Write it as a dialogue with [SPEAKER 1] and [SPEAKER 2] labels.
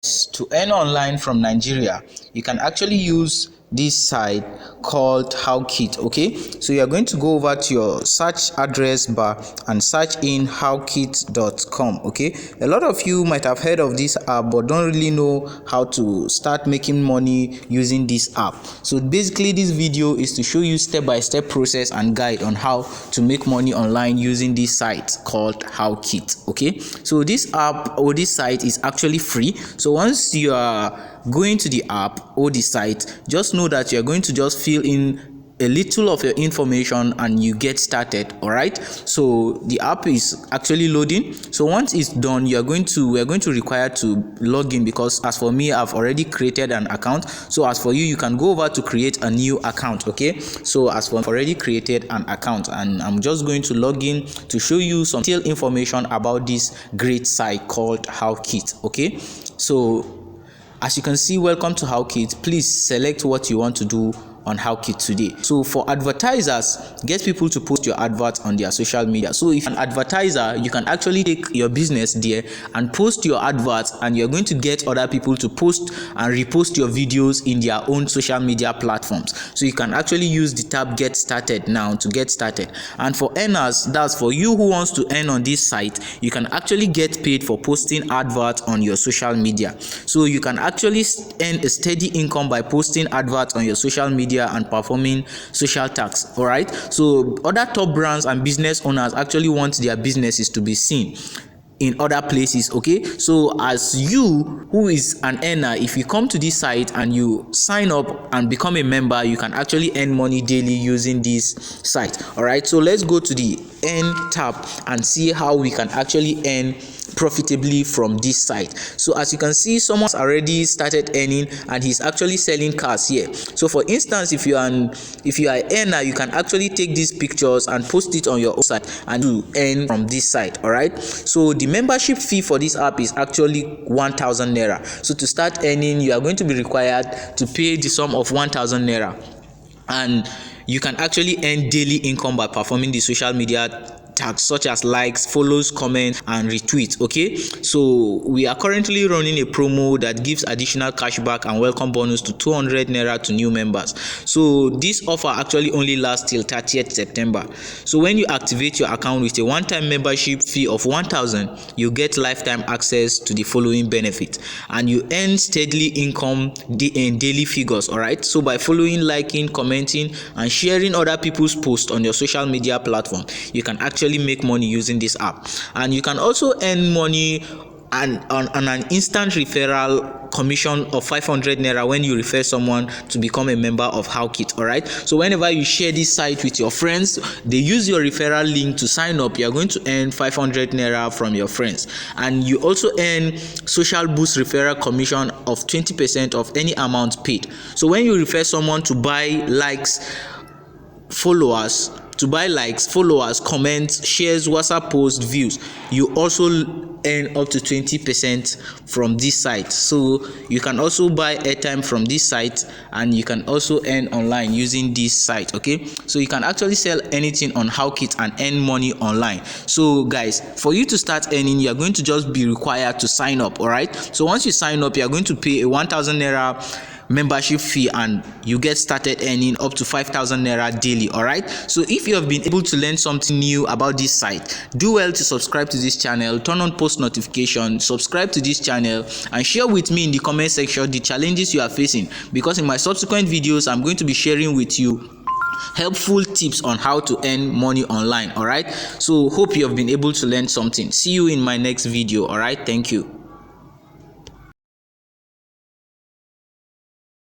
[SPEAKER 1] To earn online from Nigeria, you can actually use this site called Hawkit. Okay, so you are going to go over to your search address bar and search in hawkit.com. okay, a lot of you might have heard of this app but don't really know how to start making money using this app. So basically this video is to show you step-by-step process and guide on how to make money online using this site called Hawkit. Okay, so this app or this site is actually free. So once you are going to the app or the site, just know that you're going to just fill in a little of your information and you get started. All right, so the app is actually loading. So once it's done, we're going to require to log in, because as for me, I've already created an account. So as for you, you can go over to create a new account. Okay, so as for I've already created an account and I'm just going to log in to show you some detailed information about this great site called Hawkit. Okay, so as you can see, welcome to Hawkit. Please select what you want to do on Hawkit today. So for advertisers, get people to post your adverts on their social media. So if you're an advertiser, you can actually take your business there and post your adverts, and you're going to get other people to post and repost your videos in their own social media platforms. So you can actually use the tab Get Started now to get started. And for earners, that's for you who wants to earn on this site, you can actually get paid for posting adverts on your social media. So you can actually earn a steady income by posting adverts on your social media and performing social tasks. All right, so other top brands and business owners actually want their businesses to be seen in other places. Okay, so as you who is an earner, if you come to this site and you sign up and become a member, you can actually earn money daily using this site. All right, so let's go to the earn tab and see how we can actually earn profitably from this site. So as you can see, someone's already started earning and he's actually selling cars here. So for instance, if you are an earner, you can actually take these pictures and post it on your own site and you earn from this site. All right, so the membership fee for this app is actually 1,000 naira. So to start earning, you are going to be required to pay the sum of 1,000 naira, and you can actually earn daily income by performing the social media tags such as likes, follows, comments, and retweets. Okay, so we are currently running a promo that gives additional cashback and welcome bonus to 200 naira to new members. So this offer actually only lasts till 30th September. So when you activate your account with a one-time membership fee of 1,000, you get lifetime access to the following benefits, and you earn steadily income in daily figures. All right, so by following, liking, commenting, and sharing other people's posts on your social media platform, you can actually make money using this app. And you can also earn money on an instant referral commission of 500 naira when you refer someone to become a member of Hawkit. All right, so whenever you share this site with your friends, they use your referral link to sign up, you're going to earn 500 naira from your friends. And you also earn social boost referral commission of 20% of any amount paid. So when you refer someone to buy likes, followers, comments, shares, WhatsApp posts, views, you also earn up to 20% from this site. So you can also buy airtime from this site, and you can also earn online using this site. Okay, so you can actually sell anything on Hawkit and earn money online. So guys, for you to start earning, you are going to just be required to sign up. All right, so once you sign up, you are going to pay a 1,000 naira membership fee and you get started earning up to 5,000 naira daily. All right, so if you have been able to learn something new about this site, do well to subscribe to this channel, turn on post notification, subscribe to this channel, and share with me in the comment section the challenges you are facing, because in my subsequent videos I'm going to be sharing with you helpful tips on how to earn money online. All right, so hope you have been able to learn something. See you in my next video. All right, thank you.